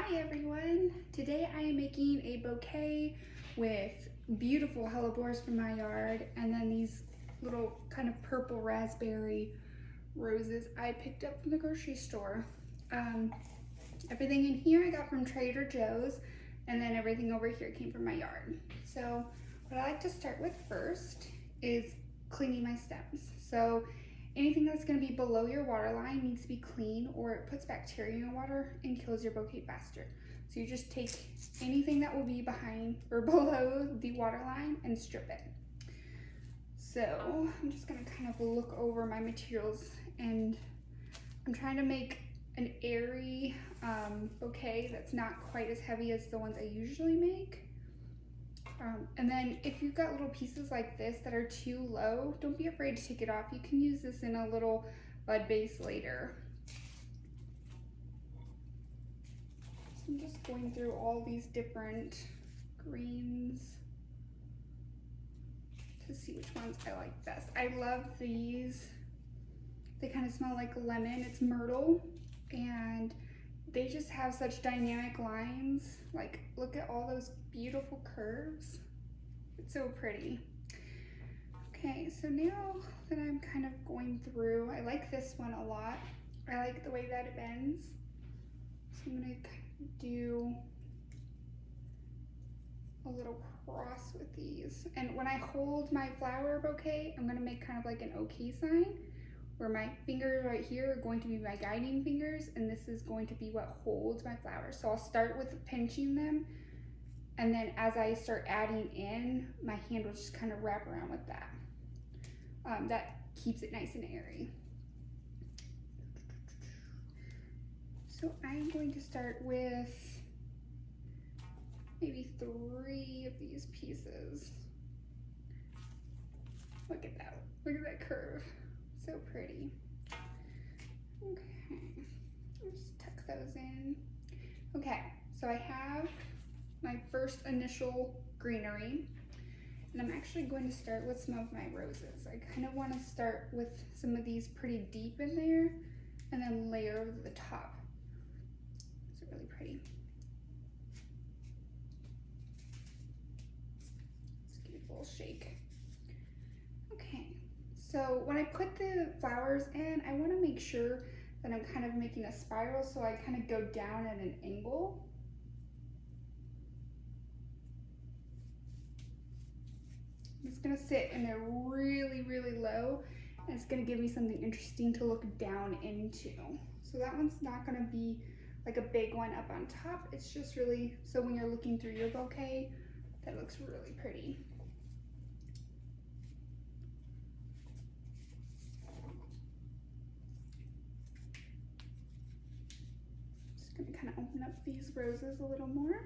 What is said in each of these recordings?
Hi everyone! Today I am making a bouquet with beautiful hellebores from my yard and then these little kind of purple raspberry roses I picked up from the grocery store. Everything in here I got from Trader Joe's, and then everything over here came from my yard. So what I like to start with first is cleaning my stems. So anything that's going to be below your water line needs to be clean, or it puts bacteria in your water and kills your bouquet faster. So you just take anything that will be behind or below the water line and strip it. So I'm just going to kind of look over my materials, and I'm trying to make an airy bouquet that's not quite as heavy as the ones I usually make. And then if you've got little pieces like this that are too low, don't be afraid to take it off. You can use this in a little bud base later. So I'm just going through all these different greens to see which ones I like best. I love these. They kind of smell like lemon. It's myrtle, and they just have such dynamic lines. Like, look at all those beautiful curves. It's so pretty. Okay, so now that I'm kind of going through, I like this one a lot. I like the way that it bends. So I'm gonna kind of do a little cross with these. And when I hold my flower bouquet, I'm gonna make kind of like an OK sign, where my fingers right here are going to be my guiding fingers, and this is going to be what holds my flowers. So I'll start with pinching them, and then as I start adding in, my hand will just kind of wrap around with that. That keeps it nice and airy. So I'm going to start with maybe 3 of these pieces. Look at that curve. So pretty. Okay, I'll just tuck those in. Okay, so I have my first initial greenery, and I'm actually going to start with some of my roses. I kind of want to start with some of these pretty deep in there, and then layer over the top. It's really pretty. Let's give it a little shake. Okay. So when I put the flowers in, I want to make sure that I'm kind of making a spiral, so I kind of go down at an angle. It's going to sit in there really, really low, and it's going to give me something interesting to look down into. So that one's not going to be like a big one up on top. It's just really, so when you're looking through your bouquet, that looks really pretty. Going to kind of open up these roses a little more.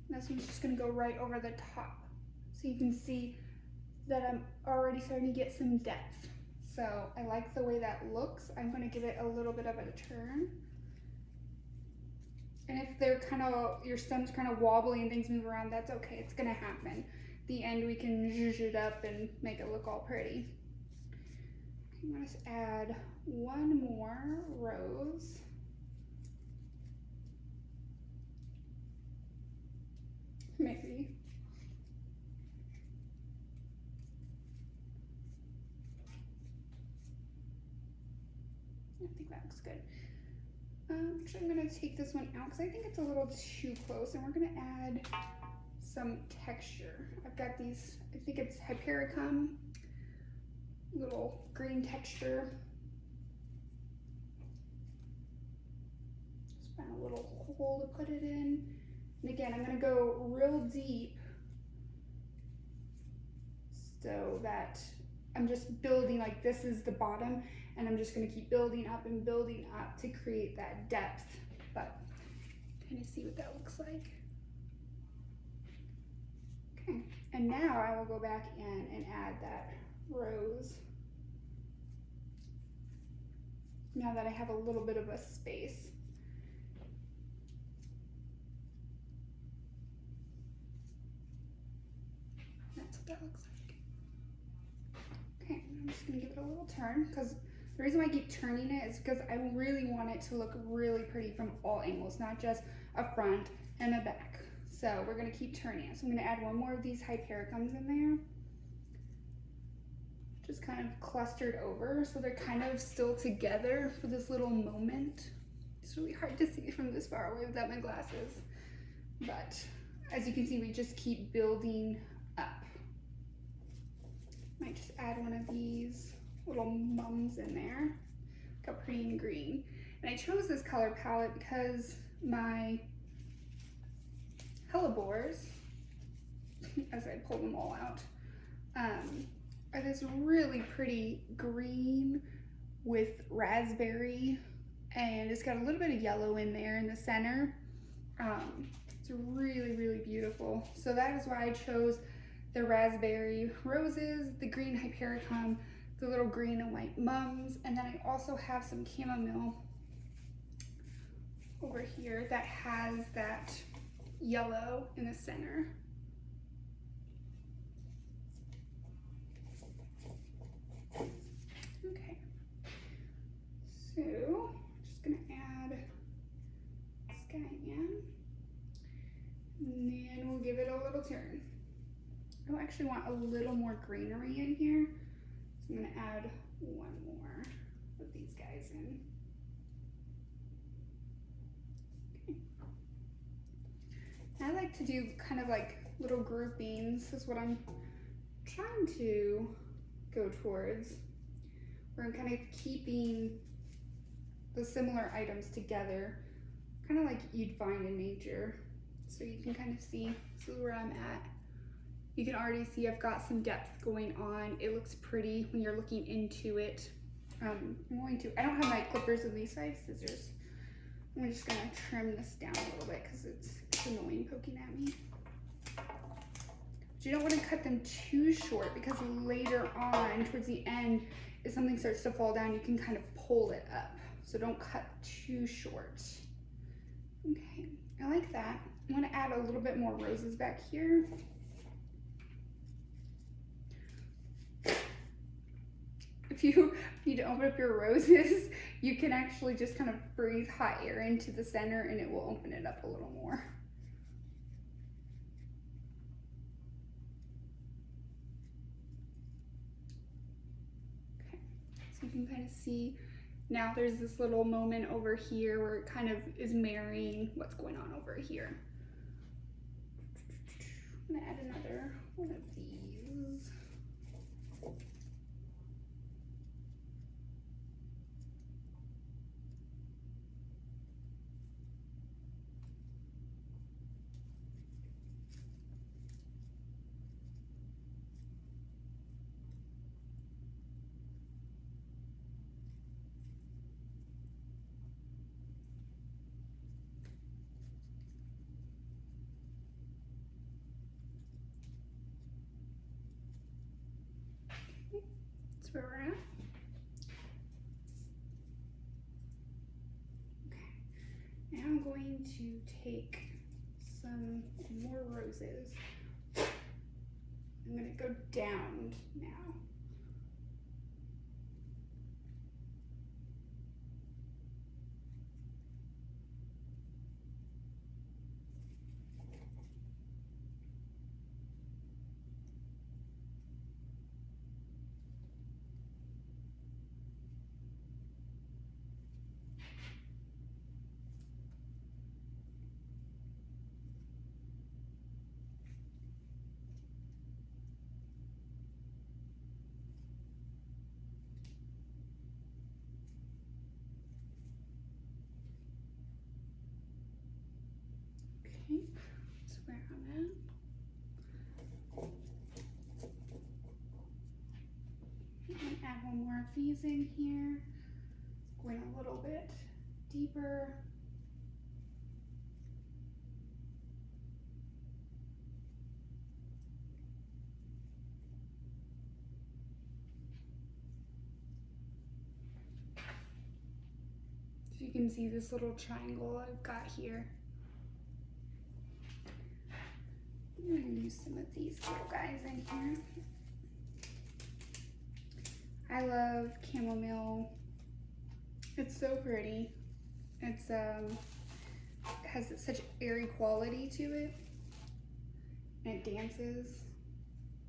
And this one's just going to go right over the top. So you can see that I'm already starting to get some depth. So I like the way that looks. I'm going to give it a little bit of a turn. And if they're kind of, your stem's kind of wobbly and things move around, that's okay, it's gonna happen. At the end, we can zhuzh it up and make it look all pretty. I'm gonna add one more rose. Maybe. I think that looks good. Actually, I'm going to take this one out because I think it's a little too close, and we're going to add some texture. I've got these, I think it's hypericum, little green texture. Just find a little hole to put it in. And again, I'm going to go real deep so that I'm just building, like this is the bottom, and I'm just going to keep building up and building up to create that depth, but kind of see what that looks like. Okay, and now I will go back in and add that rose. Now that I have a little bit of a space. what that looks like. Okay, I'm just gonna give it a little turn because the reason why I keep turning it is because I really want it to look really pretty from all angles, not just a front and a back. So we're gonna keep turning it. So I'm gonna add one more of these hypericums in there. Just kind of clustered over so they're kind of still together for this little moment. It's really hard to see from this far away without my glasses. But as you can see, we just keep building up. Might just add one of these little mums in there. Look how pretty and green. And I chose this color palette because my Hellebores, as I pull them all out, are this really pretty green with raspberry, and it's got a little bit of yellow in there in the center. It's really, really beautiful. So that is why I chose the raspberry roses, the green hypericum, the little green and white mums, and then I also have some chamomile over here that has that yellow in the center. Okay, so just gonna add this guy in, and then we'll give it a little turn. I actually want a little more greenery in here, so I'm gonna add one more of these guys in. Okay. I like to do kind of like little groupings. This is what I'm trying to go towards, where I'm kind of keeping the similar items together, kind of like you'd find in nature. So you can kind of see, this is where I'm at. You can already see I've got some depth going on. It looks pretty when you're looking into it. I don't have my clippers and these size scissors. I'm just gonna trim this down a little bit because it's annoying poking at me. But you don't want to cut them too short because later on, towards the end, if something starts to fall down, you can kind of pull it up. So don't cut too short. Okay, I like that. I'm gonna add a little bit more roses back here. If you need to open up your roses, you can actually just kind of breathe hot air into the center and it will open it up a little more. Okay, so you can kind of see now there's this little moment over here where it kind of is marrying what's going on over here. I'm gonna add another one of these. That's where we're at. Okay, now I'm going to take some more roses. I'm going to go down now. Okay, that's where I'm at. I'm going to add one more of these in here, going a little bit deeper. So you can see this little triangle I've got here. I'm gonna use some of these little guys in here. I love chamomile. It's so pretty. It's it has such airy quality to it, and it dances,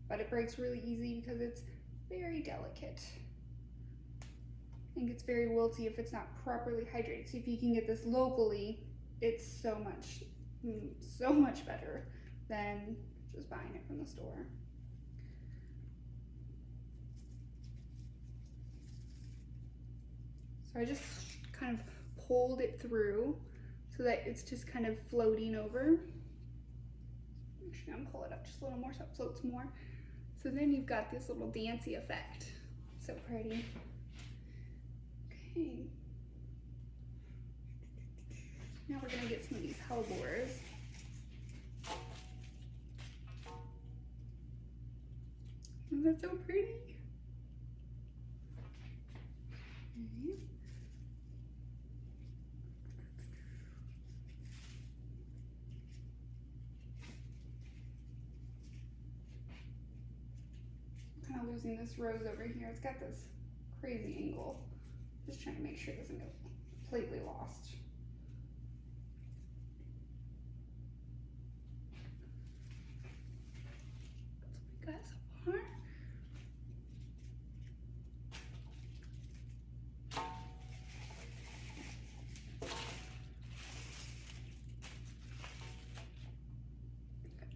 but it breaks really easy because it's very delicate and gets very wilty if it's not properly hydrated. So if you can get this locally, it's so much better than just buying it from the store. So I just kind of pulled it through so that it's just kind of floating over. Actually, I'm gonna pull it up just a little more so it floats more. So then you've got this little dancey effect. So pretty. Okay. Now we're gonna get some of these hellebores. Isn't that so pretty? Okay. Kind of losing this rose over here. It's got this crazy angle. Just trying to make sure it doesn't get completely lost. That's what we got so far.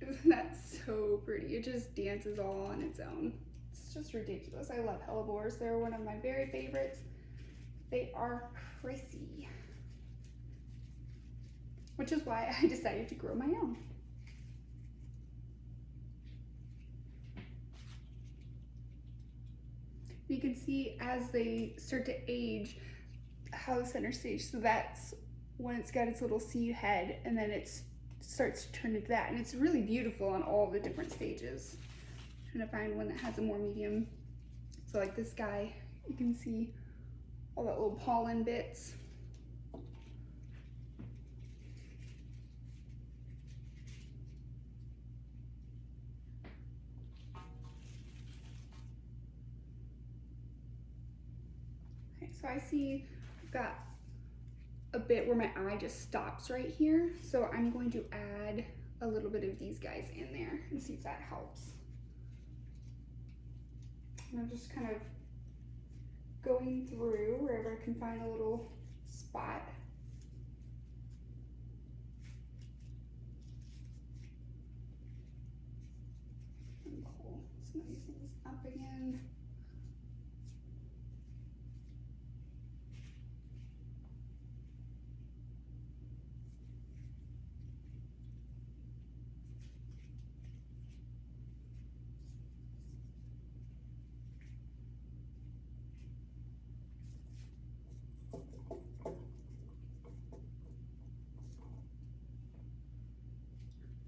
Isn't that so pretty? It just dances all on its own. It's just ridiculous. I love hellebores. They're one of my very favorites. They are pricey, which is why I decided to grow my own. You can see as they start to age how the center stage, so that's when it's got its little seed head, and then it starts to turn into that, and it's really beautiful on all the different stages. I'm trying to find one that has a more medium. So like this guy, you can see all that little pollen bits. Okay, so I see I've got a bit where my eye just stops right here. So I'm going to add a little bit of these guys in there and see if that helps. And I'm just kind of going through wherever I can find a little spot. And pull some of these things up again.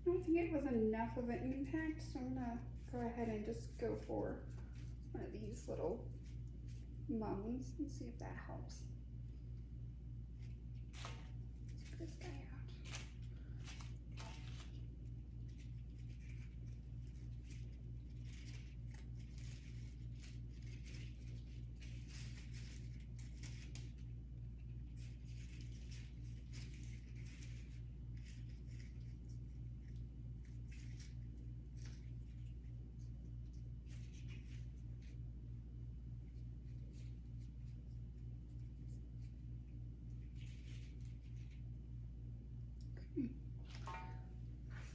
I don't think it was enough of an impact, so I'm gonna go ahead and just go for one of these little mums and see if that helps. Let's get this guy out.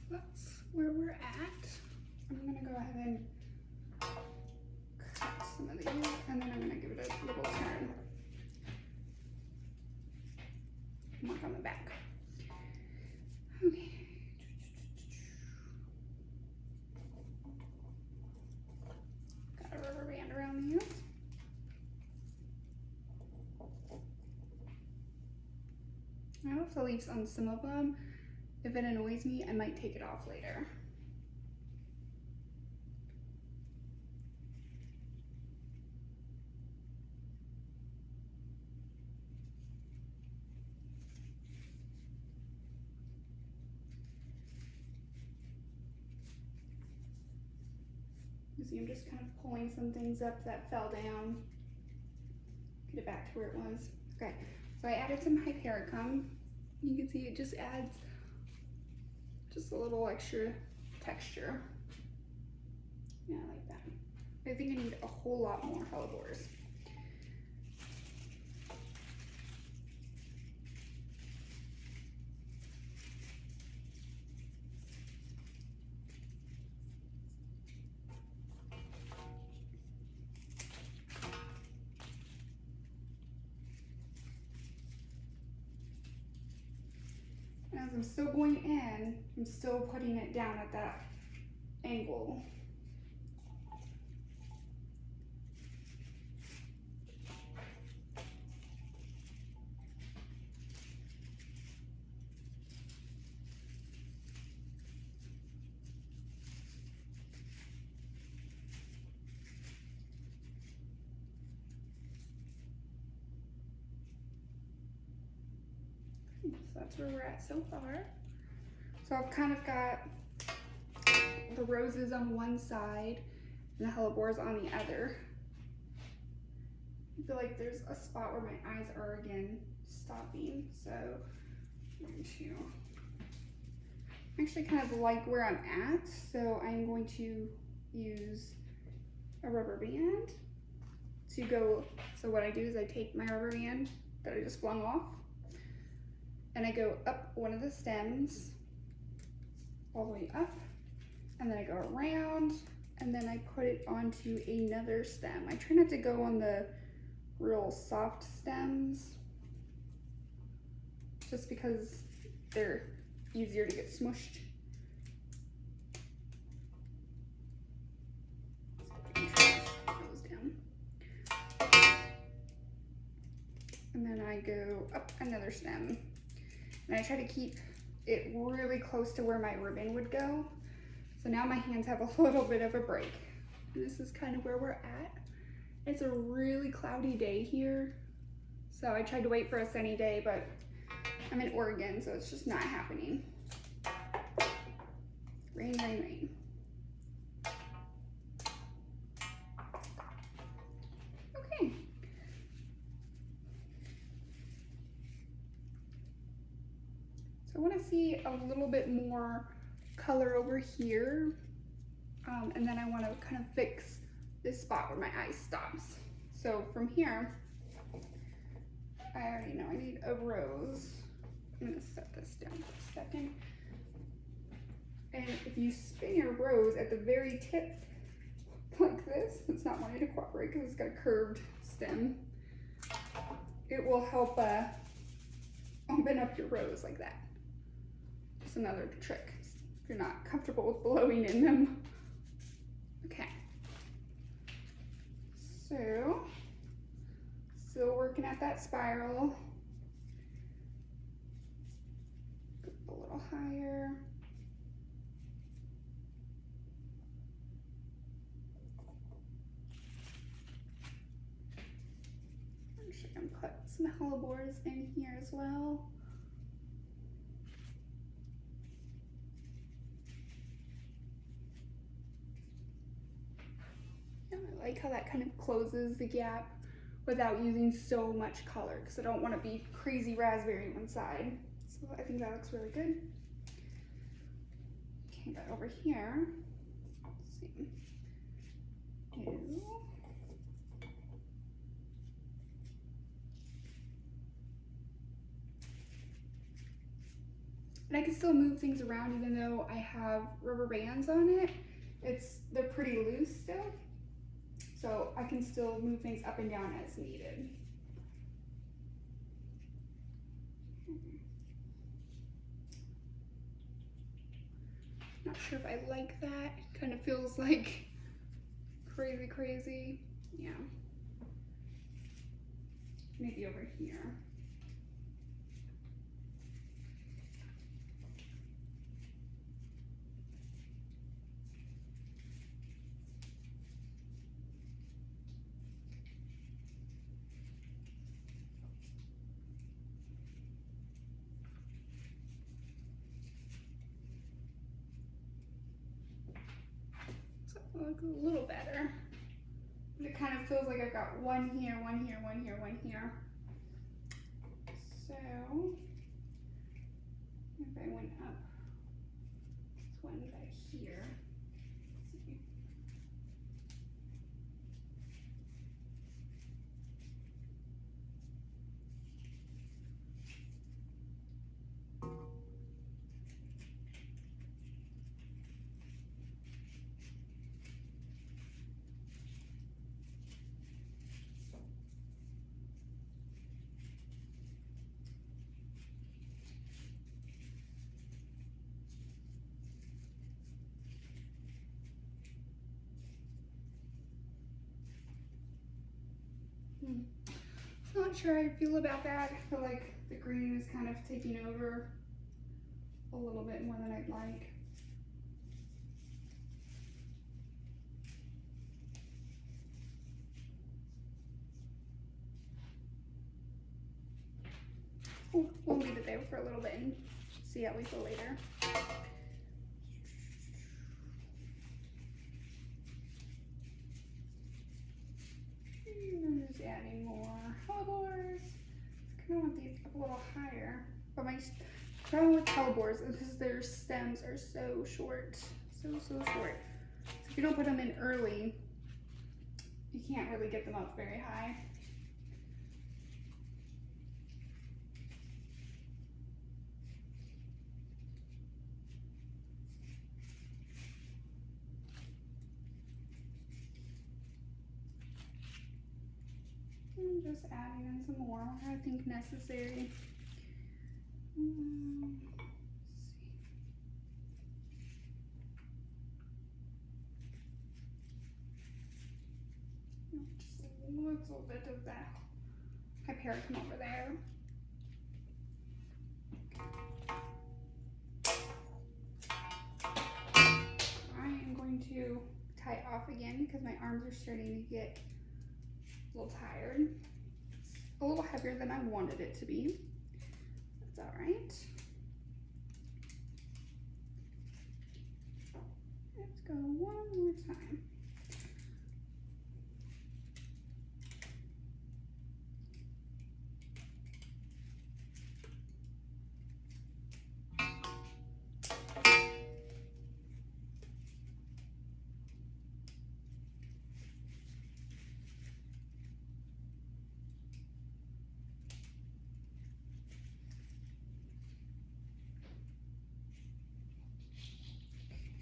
That's where we're at. I'm gonna go ahead and cut some of these, and then I'm gonna give it a little turn. Mark on the back. Okay. Got a rubber band around these. I have the leaves on some of them. If it annoys me, I might take it off later. You see I'm just kind of pulling some things up that fell down. Get it back to where it was. Okay, so I added some hypericum. You can see it just adds just a little extra texture. Yeah, I like that. I think I need a whole lot more hellebores. As I'm still going in, I'm still putting it down at that angle. So that's where we're at so far. So I've kind of got the roses on one side and the hellebores on the other. I feel like there's a spot where my eyes are again stopping, so I'm going to actually kind of like where I'm at, so I'm going to use a rubber band to go. So what I do is I take my rubber band that I just flung off and I go up one of the stems all the way up, and then I go around, and then I put it onto another stem. I try not to go on the real soft stems just because they're easier to get smushed. Those down. And then I go up another stem, and I try to keep it really close to where my ribbon would go. So now my hands have a little bit of a break. And this is kind of where we're at. It's a really cloudy day here. So I tried to wait for a sunny day, but I'm in Oregon, so it's just not happening. Rain, rain, rain. Okay. So I want to see a little bit more color over here, and then I want to kind of fix this spot where my eye stops. So from here, I already know I need a rose. I'm going to set this down for a second. And if you spin your rose at the very tip like this, it's not wanting to cooperate because it's got a curved stem, it will help open up your rose like that. Just another trick if you're not comfortable with blowing in them. Okay. So, still working at that spiral. Go a little higher. I'm actually gonna put some hellebores in here as well. I like how that kind of closes the gap without using so much color, because I don't want to be crazy raspberry one side. So I think that looks really good. Okay, but over here, let's see. And I can still move things around even though I have rubber bands on it. They're pretty loose still. So I can still move things up and down as needed. Not sure if I like that. It kind of feels like crazy. Yeah. Maybe over here. look a little better. It kind of feels like I've got one here, one here, one here, one here. So if I went up this one by here, let's see. Not sure how I feel about that. I feel like the green is kind of taking over a little bit more than I'd like. We'll leave it there for a little bit and see how we feel later. I'm just adding more hellebores. I kind of want these up a little higher, but my problem with hellebores is their stems are so short, so short. So if you don't put them in early, you can't really get them up very high. I'm just adding in some more I think necessary. Just a little bit of that hypericum over there. I am going to tie it off again because my arms are starting to get a little tired. It's a little heavier than I wanted it to be. That's all right. Let's go one more time.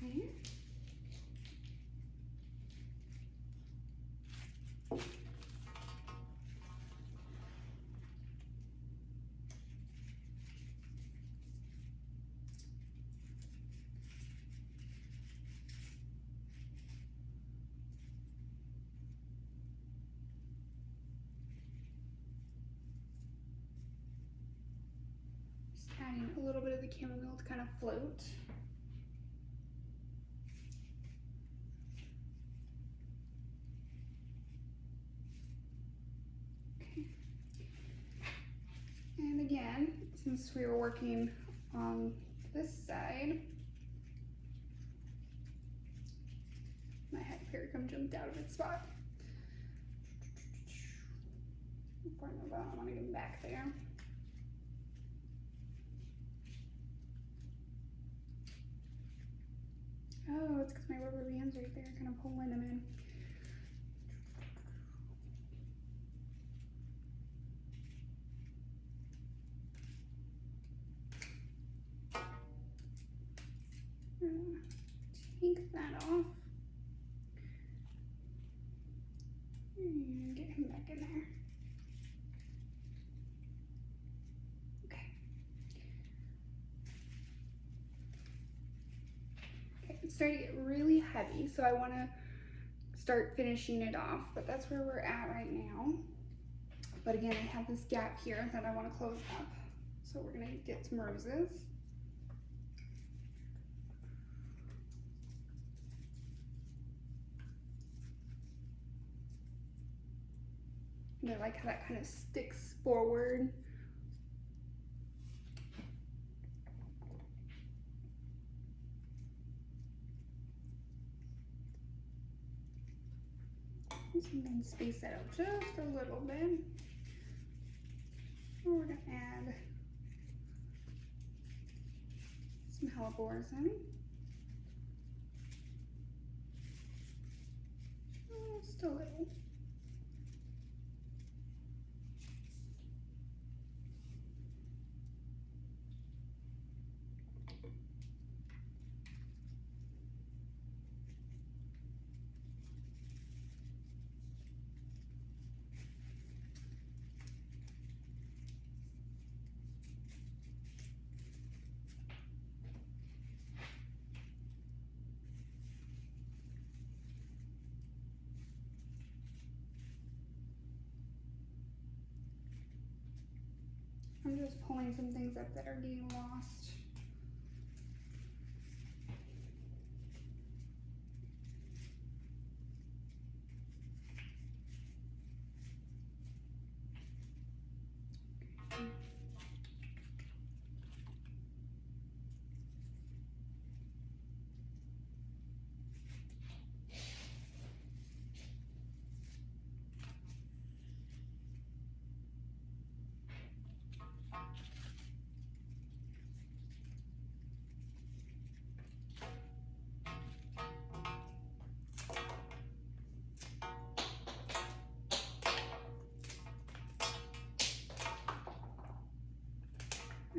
Okay. Just adding a little bit of the chamomile to kind of float. And again, since we were working on this side, my hypericum jumped out of its spot. Before I move on, I want to get back there. Oh, it's because my rubber band's right there, kind of pulling them in. Take that off and get him back in there. Okay. Okay, it's starting to get really heavy, so I want to start finishing it off, but that's where we're at right now. But again, I have this gap here that I want to close up, so we're gonna get some roses. And I like how that kind of sticks forward. And then space that out just a little bit. We're gonna add some hellebores in. Just a little. I'm just pulling some things up that are getting lost.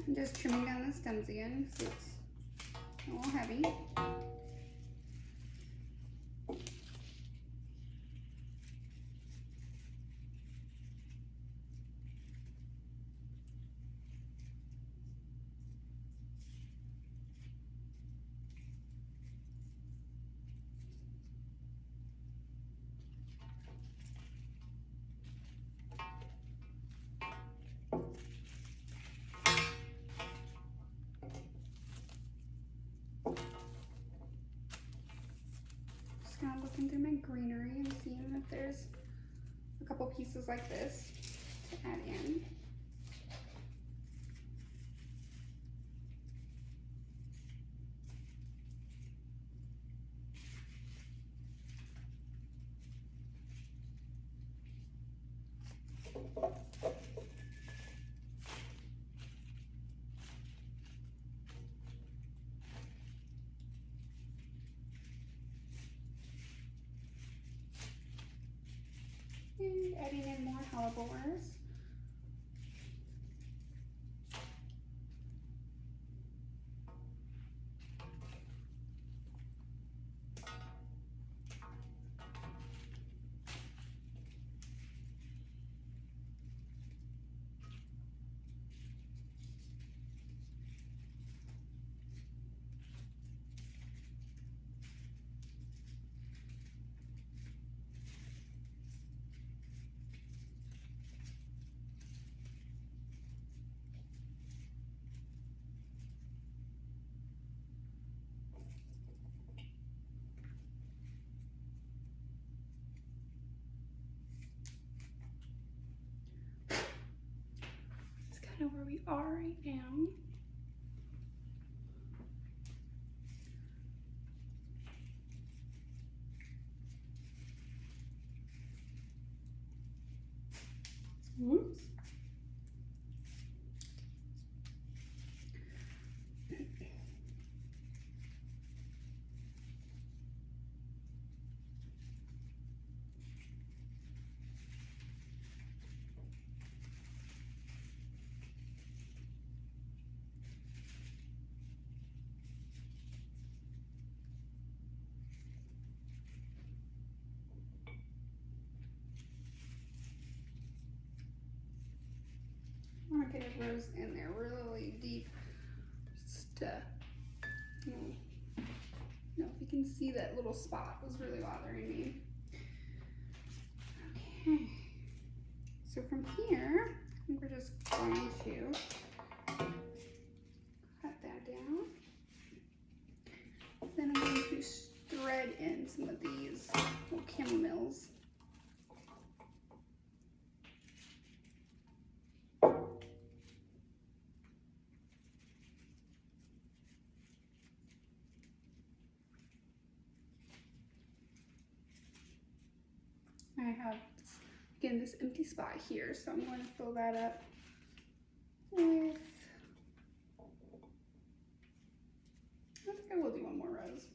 I'm just trimming down the stems again because it's a little heavy. Just kind of looking through my greenery and seeing if there's a couple pieces like this to add in. And adding in more hellebores. Kind of where we are right now. Oops. I want to get a rose in there really deep. Just, no, if you can see that little spot was really bothering me. Okay, so from here, I think we're just going to cut that down. Then I'm going to thread in some of these little camomiles. I have, again, this empty spot here, so I'm going to fill that up with, I think I will do one more rose.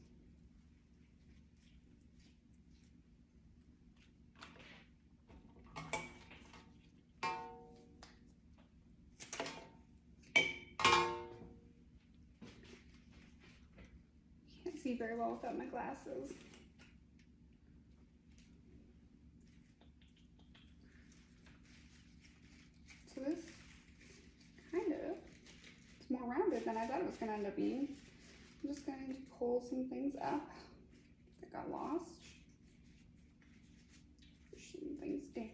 Can't see very well without my glasses. So this kind of, it's more rounded than I thought it was going to end up being. I'm just going to pull some things up that got lost. Push some things down.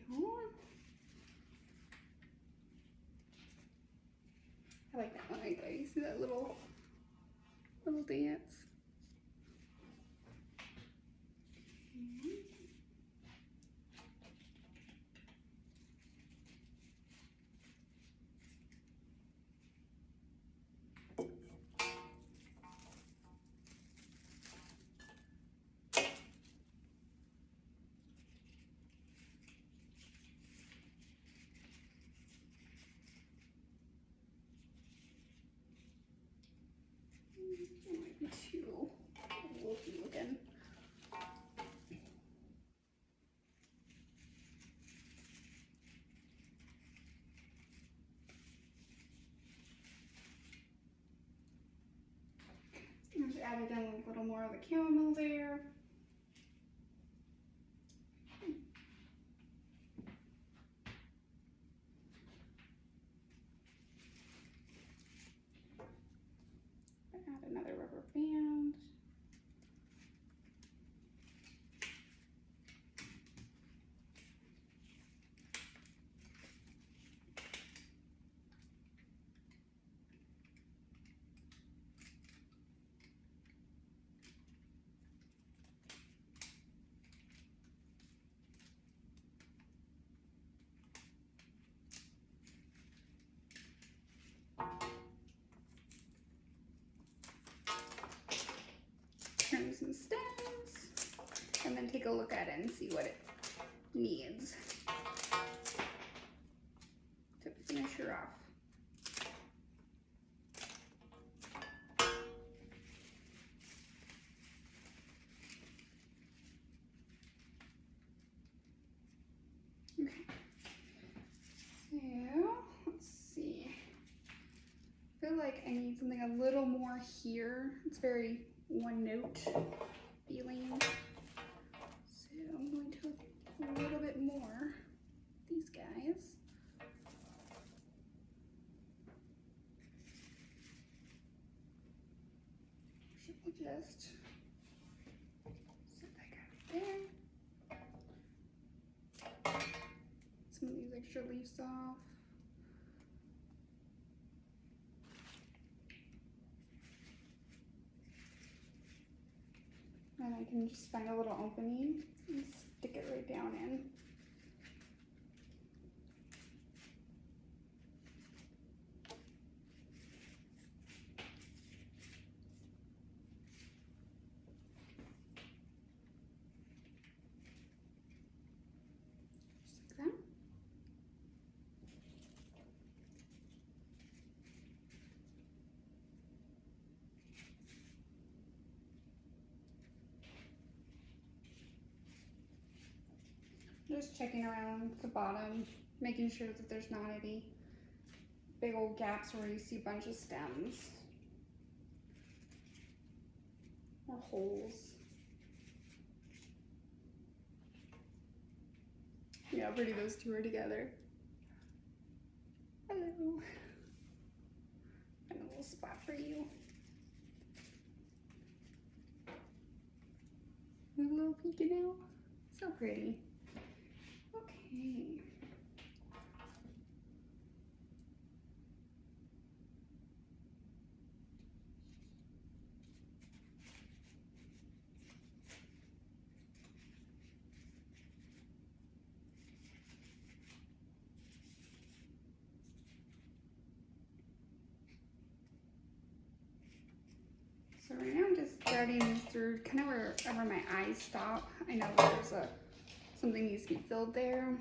I like that one right there. You see that little dance? Might be too wolfy looking. I just added in a little more of the chamomile there. Add another rubber band. Trim some stems, and then take a look at it and see what it needs to finish her off. Okay, so let's see. I feel like I need something a little more here. It's very one note feeling. So I'm going to a little bit more these guys. Should just set that guy there. Some of these extra leaves off. And I can just find a little opening and stick it right down in. Just like that. Just checking around the bottom, making sure that there's not any big old gaps where you see a bunch of stems or holes. Yeah, how pretty those two are together. Hello. And a little spot for you. A little peeking out. So pretty. Okay. So right now I'm just threading these through kind of wherever my eyes stop. I know there's a something needs to be filled there.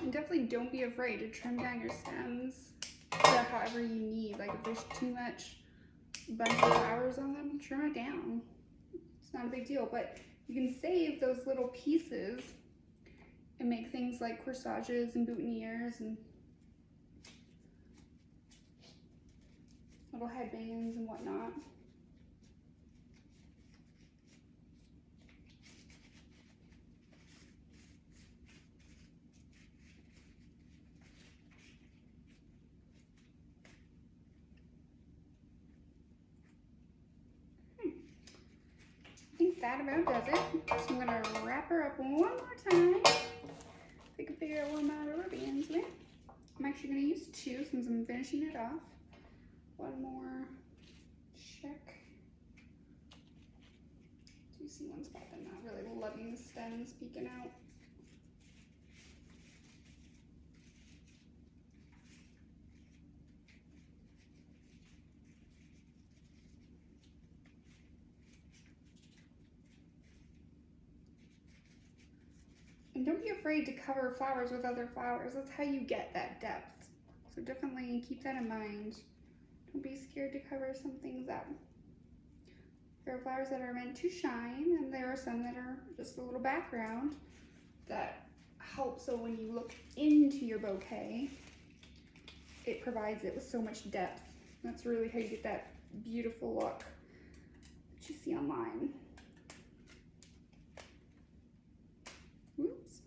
And definitely don't be afraid to trim down your stems to however you need. Like if there's too much bunch of flowers on them, trim it down. It's not a big deal, but you can save those little pieces and make things like corsages and boutonnieres and little headbands and whatnot. I think that about does it. So I'm gonna wrap her up one more time. If I can figure out where my rubber bands went. I'm actually gonna use 2 since I'm finishing it off. One more check. Do you see one spot that I'm not really loving the stems peeking out? And don't be afraid to cover flowers with other flowers. That's how you get that depth. So definitely keep that in mind. Don't be scared to cover some things up. There are flowers that are meant to shine, and there are some that are just a little background that help. So when you look into your bouquet, it provides it with so much depth. That's really how you get that beautiful look that you see online. Oops.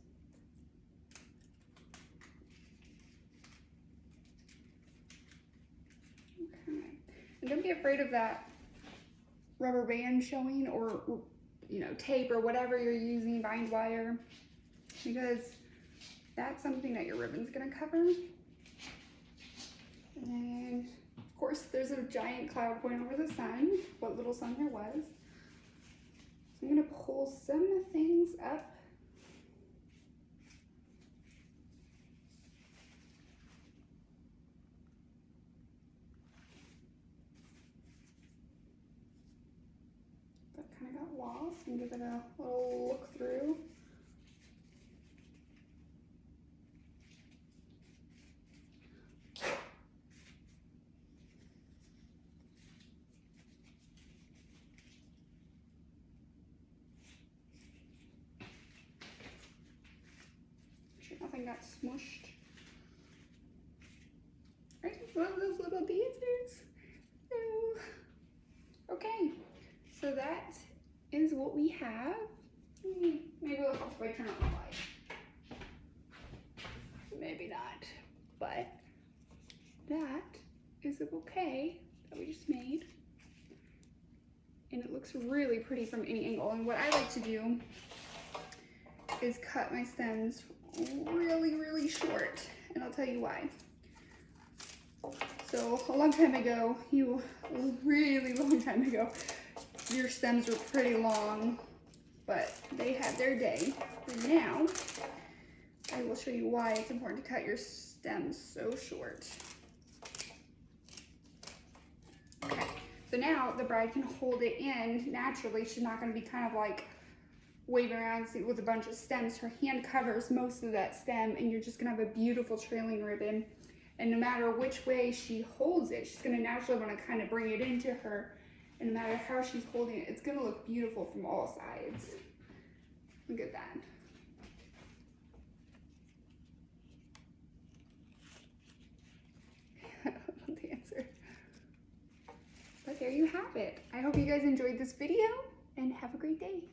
Okay. And don't be afraid of that rubber band showing, or you know, tape or whatever you're using, bind wire, because that's something that your ribbon's gonna cover. And then of course there's a giant cloud point over the sun, what little sun there was. So I'm gonna pull some things up. That kind of got lost, and give it a little look through. Nothing got smushed. I just love those little dancers. Okay, so that is what we have. Maybe we'll have to turn on the light. Maybe not, but that is the bouquet that we just made. And it looks really pretty from any angle. And what I like to do is cut my stems really, really short, and I'll tell you why. So a long time ago, really long time ago, your stems were pretty long, but they had their day. And now, I will show you why it's important to cut your stems so short. Okay, so now the bride can hold it in naturally. She's not going to be kind of like waving around with a bunch of stems. Her hand covers most of that stem, and you're just gonna have a beautiful trailing ribbon. And no matter which way she holds it, she's gonna naturally wanna kind of bring it into her. And no matter how she's holding it, it's gonna look beautiful from all sides. Look at that. Dancer. But there you have it. I hope you guys enjoyed this video, and have a great day.